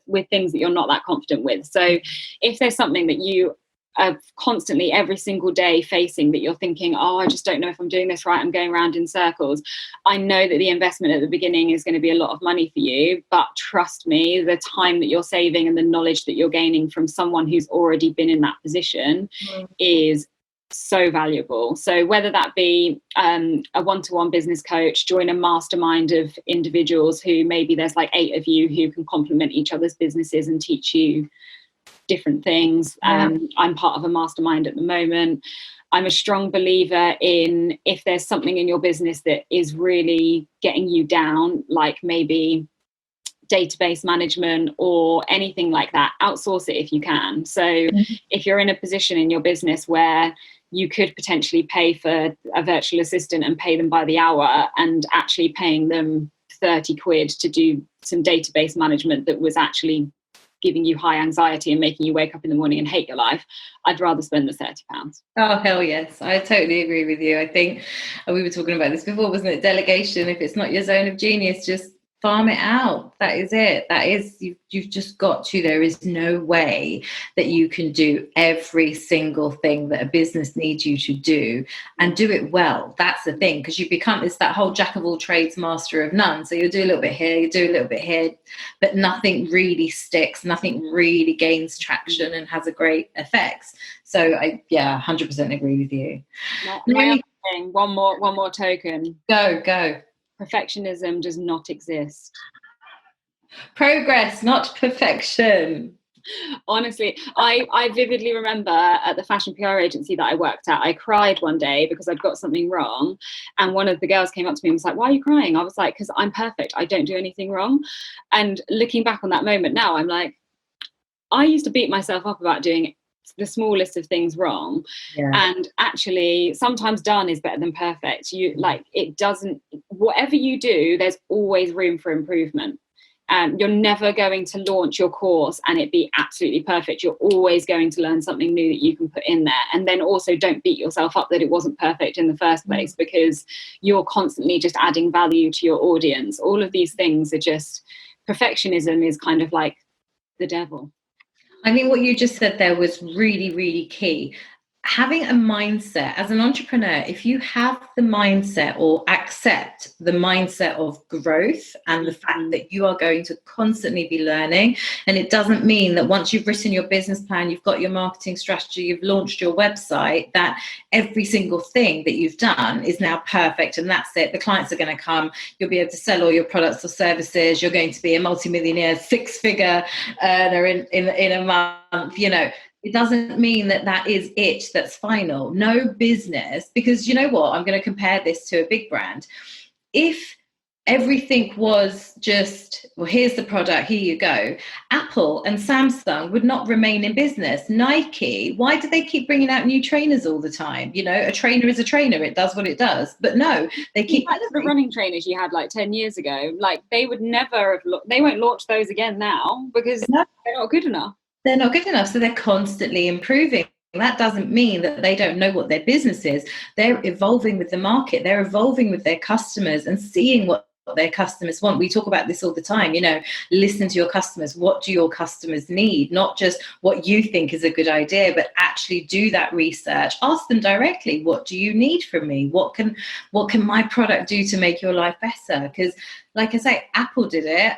Speaker 2: with things that you're not that confident with. So if there's something that you are constantly every single day facing, that you're thinking, I just don't know if I'm doing this right, I'm going around in circles, I know that the investment at the beginning is going to be a lot of money for you, but trust me, the time that you're saving and the knowledge that you're gaining from someone who's already been in that position is so valuable. So whether that be a one-to-one business coach, join a mastermind of individuals who maybe there's like 8 of you who can complement each other's businesses and teach you different things. I'm part of a mastermind at the moment. I'm a strong believer in, if there's something in your business that is really getting you down, like maybe database management or anything like that, outsource it if you can. So if you're in a position in your business where you could potentially pay for a virtual assistant and pay them by the hour, and actually paying them 30 quid to do some database management that was actually giving you high anxiety and making you wake up in the morning and hate your life, I'd rather spend the £30.
Speaker 1: Oh, hell yes. I totally agree with you. I think we were talking about this before, wasn't it? Delegation. If it's not your zone of genius, just farm it out. That is it. That is, you've just got to. There is no way that you can do every single thing that a business needs you to do and do it well. That's the thing, because you become, it's that whole jack of all trades, master of none. So you'll do a little bit here, you do a little bit here, but nothing really sticks, nothing really gains traction and has a great effects. So I 100% agree with you.
Speaker 2: My other thing, one more token.
Speaker 1: Go.
Speaker 2: Perfectionism does not exist.
Speaker 1: Progress, not perfection.
Speaker 2: Honestly, I vividly remember at the fashion PR agency that I worked at, I cried one day because I'd got something wrong. And one of the girls came up to me and was like, "Why are you crying?" I was like, "Because I'm perfect. I don't do anything wrong." And looking back on that moment now, I'm like, I used to beat myself up about doing the smallest of things wrong. And actually sometimes done is better than perfect. It doesn't, whatever you do, there's always room for improvement. You're never going to launch your course and it be absolutely perfect. You're always going to learn something new that you can put in there. And then also don't beat yourself up that it wasn't perfect in the first place, because you're constantly just adding value to your audience. All of these things are just, perfectionism is kind of like the devil.
Speaker 1: I think what you just said there was really, really key. Having a mindset as an entrepreneur, if you have the mindset or accept the mindset of growth and the fact that you are going to constantly be learning, and it doesn't mean that once you've written your business plan, you've got your marketing strategy, you've launched your website, that every single thing that you've done is now perfect and that's it. The clients are going to come, you'll be able to sell all your products or services, you're going to be a multimillionaire, six-figure earner in a month, you know. It doesn't mean that is it, that's final. No business, because you know what? I'm going to compare this to a big brand. If everything was just, well, here's the product, here you go, Apple and Samsung would not remain in business. Nike, why do they keep bringing out new trainers all the time? You know, a trainer is a trainer, it does what it does. But no, they keep...
Speaker 2: The running trainers you had like 10 years ago, like they would never have, they won't launch those again now because they're not good enough.
Speaker 1: They're not good enough, so they're constantly improving. That doesn't mean that they don't know what their business is. They're evolving with the market. They're evolving with their customers and seeing what their customers want. We talk about this all the time, you know, listen to your customers. What do your customers need? Not just what you think is a good idea, but actually do that research. Ask them directly, what do you need from me? What can my product do to make your life better? Because like I say, Apple did it.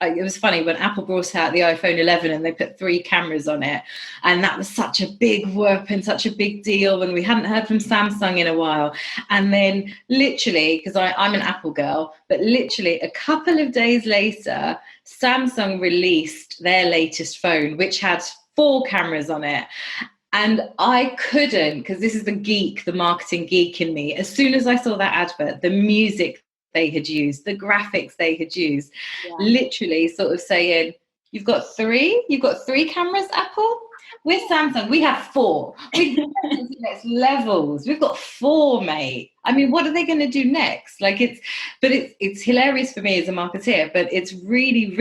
Speaker 1: It was funny when Apple brought out the iPhone 11 and they put 3 cameras on it. And that was such a big whoop and such a big deal. And we hadn't heard from Samsung in a while. And then literally, because I'm an Apple girl, but literally a couple of days later, Samsung released their latest phone, which had 4 cameras on it. And I couldn't, because this is the marketing geek in me. As soon as I saw that advert, the music they had used, the graphics they had used, literally sort of saying, you've got 3 cameras, Apple? We're Samsung, we have 4. We've got next levels. We've got 4, mate. I mean, what are they going to do next? Like it's hilarious for me as a marketeer, but it's really,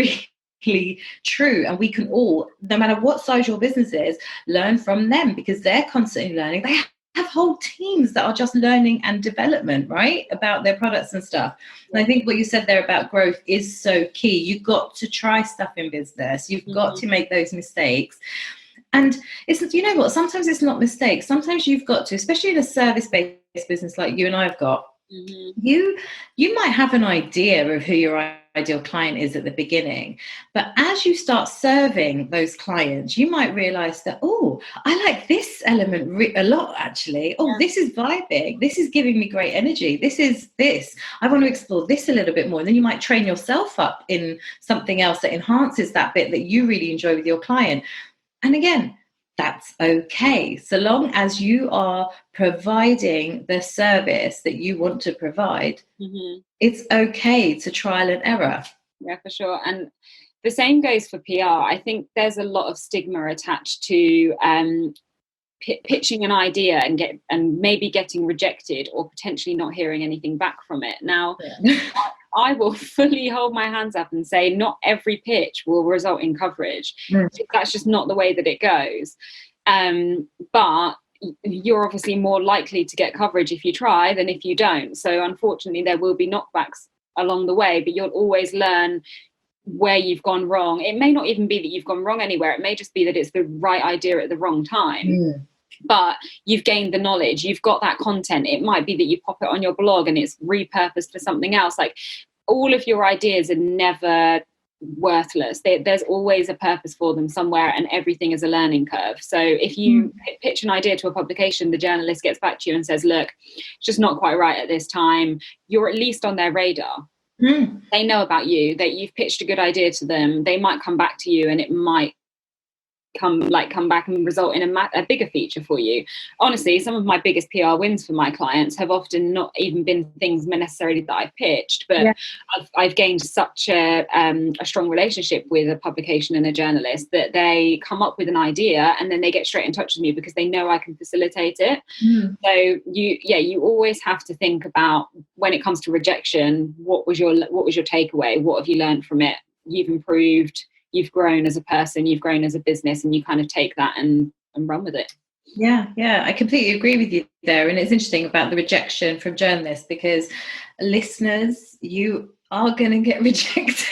Speaker 1: really true. And we can all, no matter what size your business is, learn from them because they're constantly learning. They have whole teams that are just learning and development, right, about their products and stuff. And I think what you said there about growth is so key. You've got to try stuff in business. You've got to make those mistakes. And it's, you know what, sometimes it's not mistakes. Sometimes you've got to, especially in a service-based business like you and I have got, you might have an idea of who your ideal client is at the beginning, but as you start serving those clients, you might realize that, oh, I like this element a lot, actually. Oh, this is vibing. This is giving me great energy. I want to explore this a little bit more. And then you might train yourself up in something else that enhances that bit that you really enjoy with your client. And again, that's okay. So long as you are providing the service that you want to provide, it's okay to trial and error.
Speaker 2: Yeah, for sure. And the same goes for PR. I think there's a lot of stigma attached to pitching an idea and maybe getting rejected or potentially not hearing anything back from it. Now, I will fully hold my hands up and say not every pitch will result in coverage. That's just not the way that it goes. But you're obviously more likely to get coverage if you try than if you don't. So unfortunately, there will be knockbacks along the way, but you'll always learn where you've gone wrong. It may not even be that you've gone wrong anywhere. It may just be that it's the right idea at the wrong time. But you've gained the knowledge, you've got that content. It might be that you pop it on your blog and it's repurposed for something else. Like, all of your ideas are never worthless. There's always a purpose for them somewhere, and everything is a learning curve. So if you pitch an idea to a publication, the journalist gets back to you and says, look, it's just not quite right at this time, you're at least on their radar. They know about you, that you've pitched a good idea to them. They might come back to you, and it might come back and result in a bigger feature for you. Honestly, some of my biggest PR wins for my clients have often not even been things necessarily that I've pitched, but I've gained such a strong relationship with a publication and a journalist that they come up with an idea and then they get straight in touch with me because they know I can facilitate it. So you always have to think about, when it comes to rejection, what was your takeaway? What have you learned from it? You've improved, you've grown as a person, you've grown as a business, and you kind of take that and run with it.
Speaker 1: Yeah, I completely agree with you there. And it's interesting about the rejection from journalists, because listeners, you are going to get rejected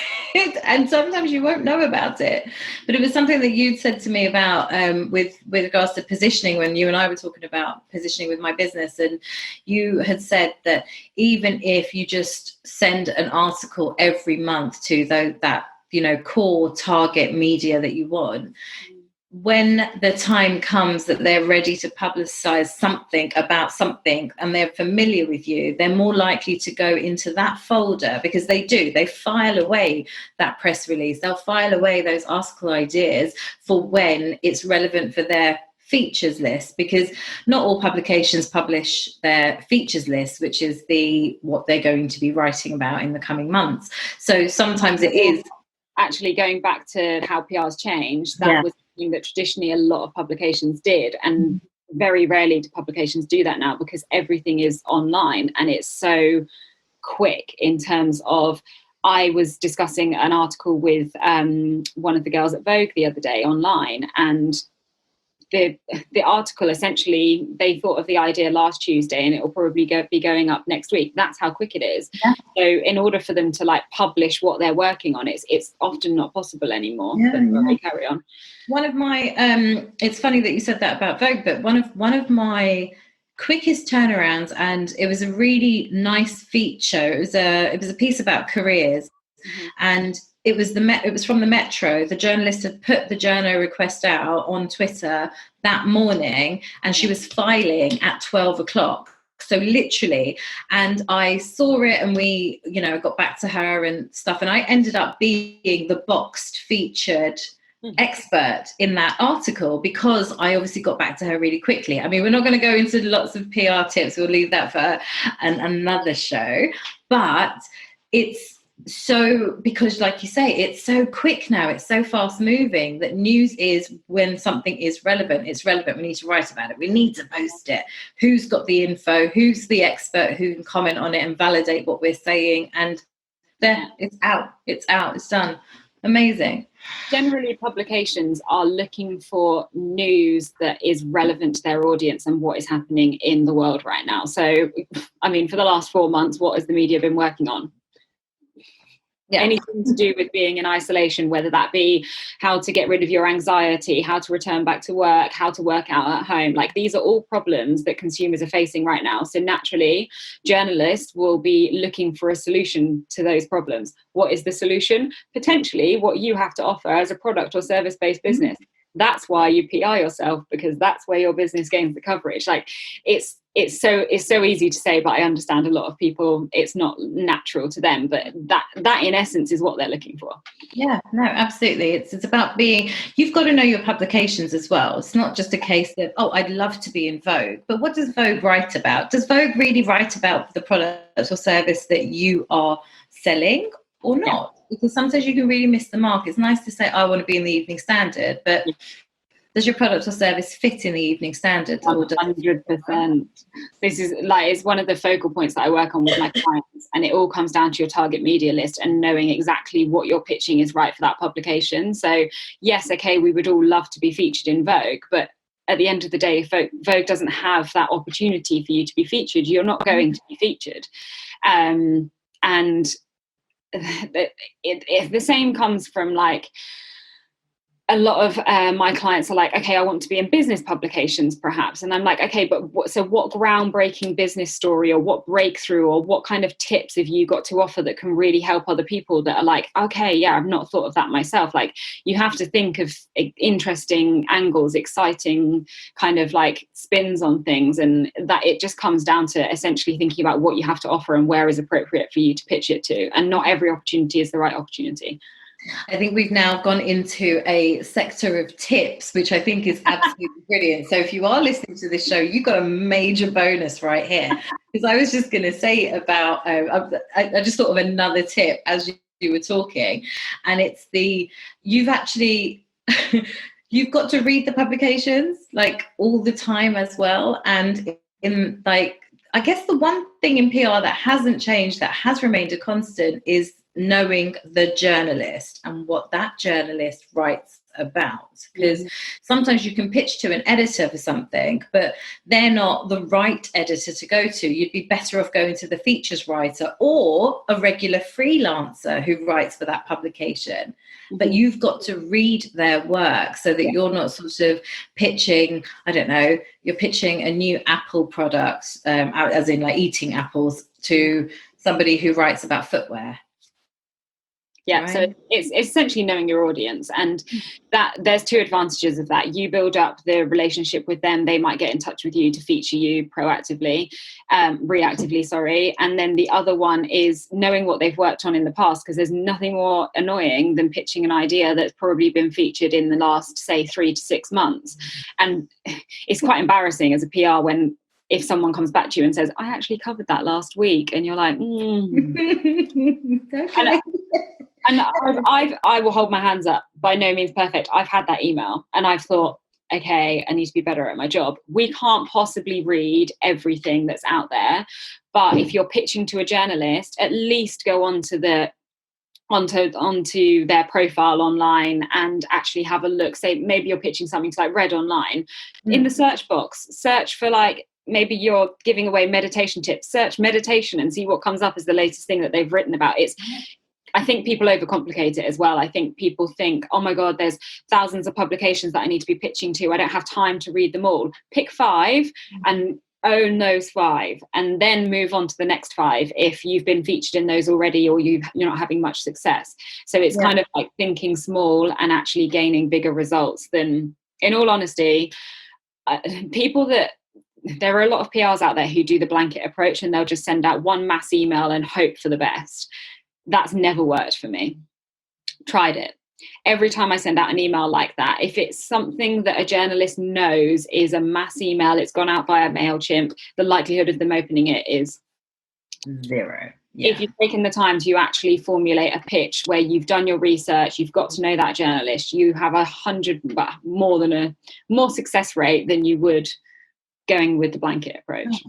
Speaker 1: and sometimes you won't know about it. But it was something that you'd said to me about with regards to positioning, when you and I were talking about positioning with my business, and you had said that even if you just send an article every month to that core target media that you want, when the time comes that they're ready to publicize something about something and they're familiar with you, they're more likely to go into that folder, because they file away that press release, they'll file away those article ideas for when it's relevant for their features list, because not all publications publish their features list, which is what they're going to be writing about in the coming months. So sometimes it is
Speaker 2: actually going back to how PR's changed. That was something that traditionally a lot of publications did, and very rarely do publications do that now, because everything is online and it's so quick in terms of, I was discussing an article with one of the girls at Vogue the other day online, and the article, essentially, they thought of the idea last Tuesday and it will probably be going up next week. That's how quick it is. So in order for them to publish what they're working on, it's often not possible anymore. But carry on.
Speaker 1: One of my it's funny that you said that about Vogue, but one of my quickest turnarounds, and it was a really nice feature. It was a piece about careers, and it was from the Metro. The journalist had put the journo request out on Twitter that morning, and she was filing at 12 o'clock. So literally, and I saw it, and we, got back to her and stuff, and I ended up being the boxed featured expert in that article, because I obviously got back to her really quickly. I mean, we're not going to go into lots of PR tips. We'll leave that for another show. But it's so, because like you say, it's so quick now, it's so fast moving, that news is, when something is relevant, it's relevant. We need to write about it. We need to post it. Who's got the info? Who's the expert who can comment on it and validate what we're saying? And there, it's out. It's done. Amazing.
Speaker 2: Generally, publications are looking for news that is relevant to their audience and what is happening in the world right now. So, I mean, for the last 4 months, what has the media been working on? Anything to do with being in isolation, whether that be how to get rid of your anxiety, how to return back to work, how to work out at home. These are all problems that consumers are facing right now. So naturally, journalists will be looking for a solution to those problems. What is the solution? Potentially what you have to offer as a product or service-based business. That's why you PR yourself, because that's where your business gains the coverage. It's so easy to say, but I understand a lot of people, it's not natural to them, but that in essence is what they're looking for.
Speaker 1: Yeah, no, absolutely. It's about you've got to know your publications as well. It's not just a case of, I'd love to be in Vogue, but what does Vogue write about? Does Vogue really write about the product or service that you are selling or not? Because sometimes you can really miss the mark. It's nice to say, I want to be in the Evening Standard, but Does your product or service fit in the Evening Standard?
Speaker 2: 100%. This is like, it's one of the focal points that I work on with my clients, and it all comes down to your target media list and knowing exactly what you're pitching is right for that publication. So yes, okay, we would all love to be featured in Vogue, but at the end of the day, if Vogue doesn't have that opportunity for you to be featured, you're not going to be featured. And the same comes from like, a lot of my clients are like, okay, I want to be in business publications perhaps. And I'm like, okay, but what groundbreaking business story or what breakthrough or what kind of tips have you got to offer that can really help other people that are like, okay, yeah, I've not thought of that myself. Like, you have to think of interesting angles, exciting kind of like spins on things. And that it just comes down to essentially thinking about what you have to offer and where is appropriate for you to pitch it to. And not every opportunity is the right opportunity.
Speaker 1: I think we've now gone into a sector of tips, which I think is absolutely brilliant. So if you are listening to this show, you've got a major bonus right here. Because I was just going to say about, I just thought of another tip as you were talking. And it's you've got to read the publications like all the time as well. And in like, I guess the one thing in PR that hasn't changed, that has remained a constant, is knowing the journalist and what that journalist writes about. Because sometimes you can pitch to an editor for something, but they're not the right editor to go to. You'd be better off going to the features writer or a regular freelancer who writes for that publication. But you've got to read their work so that you're not sort of pitching, I don't know, you're pitching a new Apple product, as in like eating apples, to somebody who writes about footwear.
Speaker 2: Yeah, right. So it's essentially knowing your audience, and that there's two advantages of that. You build up the relationship with them. They might get in touch with you to feature you reactively, and then the other one is knowing what they've worked on in the past, because there's nothing more annoying than pitching an idea that's probably been featured in the last, say, 3 to 6 months. And it's quite embarrassing as a PR if someone comes back to you and says, I actually covered that last week, and you're like,
Speaker 1: okay.
Speaker 2: And I will hold my hands up. By no means perfect. I've had that email and I've thought, okay, I need to be better at my job. We can't possibly read everything that's out there. But if you're pitching to a journalist, at least go onto their profile online and actually have a look. Say maybe you're pitching something to like Read Online. In the search box, search for like, maybe you're giving away meditation tips, search meditation and see what comes up as the latest thing that they've written about. I think people overcomplicate it as well. I think people think, oh my God, there's thousands of publications that I need to be pitching to. I don't have time to read them all. Pick 5 and own those 5, and then move on to the next 5 if you've been featured in those already or you're not having much success. So it's kind of like thinking small and actually gaining bigger results than, in all honesty, there are a lot of PRs out there who do the blanket approach and they'll just send out one mass email and hope for the best. That's never worked for me. Tried it. Every time I send out an email like that, if it's something that a journalist knows is a mass email, it's gone out via MailChimp, the likelihood of them opening it is
Speaker 1: 0. Yeah.
Speaker 2: If you've taken the time to actually formulate a pitch where you've done your research, you've got to know that journalist, you have more success rate than you would going with the blanket approach.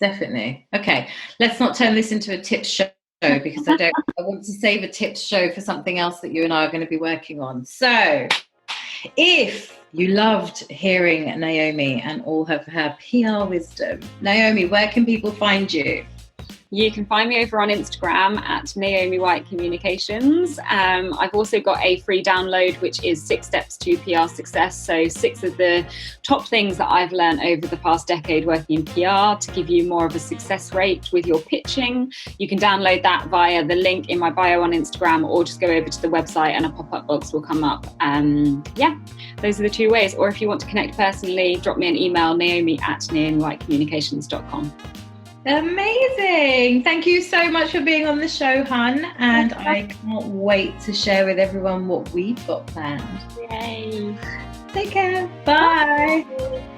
Speaker 1: Definitely. Okay, let's not turn this into a tips show, because I want to save a tips show for something else that you and I are going to be working on. So if you loved hearing Naomi and all of her PR wisdom, Naomi, where can people find you?
Speaker 2: You can find me over on Instagram at Naomi White Communications. I've also got a free download, which is 6 Steps to PR Success. So 6 of the top things that I've learned over the past decade working in PR to give you more of a success rate with your pitching. You can download that via the link in my bio on Instagram, or just go over to the website and a pop-up box will come up. Those are the 2 ways. Or if you want to connect personally, drop me an email, naomi@naomiwhitecommunications.com.
Speaker 1: Amazing. Thank you so much for being on the show, hun. And I can't wait to share with everyone what we've got planned.
Speaker 2: Yay.
Speaker 1: Take care. Bye.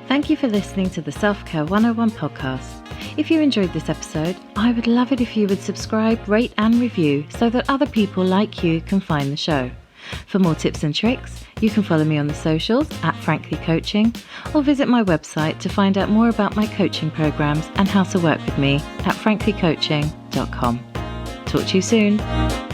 Speaker 3: Thank you for listening to the Self-Care 101 podcast. If you enjoyed this episode, I would love it if you would subscribe, rate and review so that other people like you can find the show. For more tips and tricks, you can follow me on the socials at Frankly Coaching, or visit my website to find out more about my coaching programs and how to work with me at franklycoaching.com. Talk to you soon.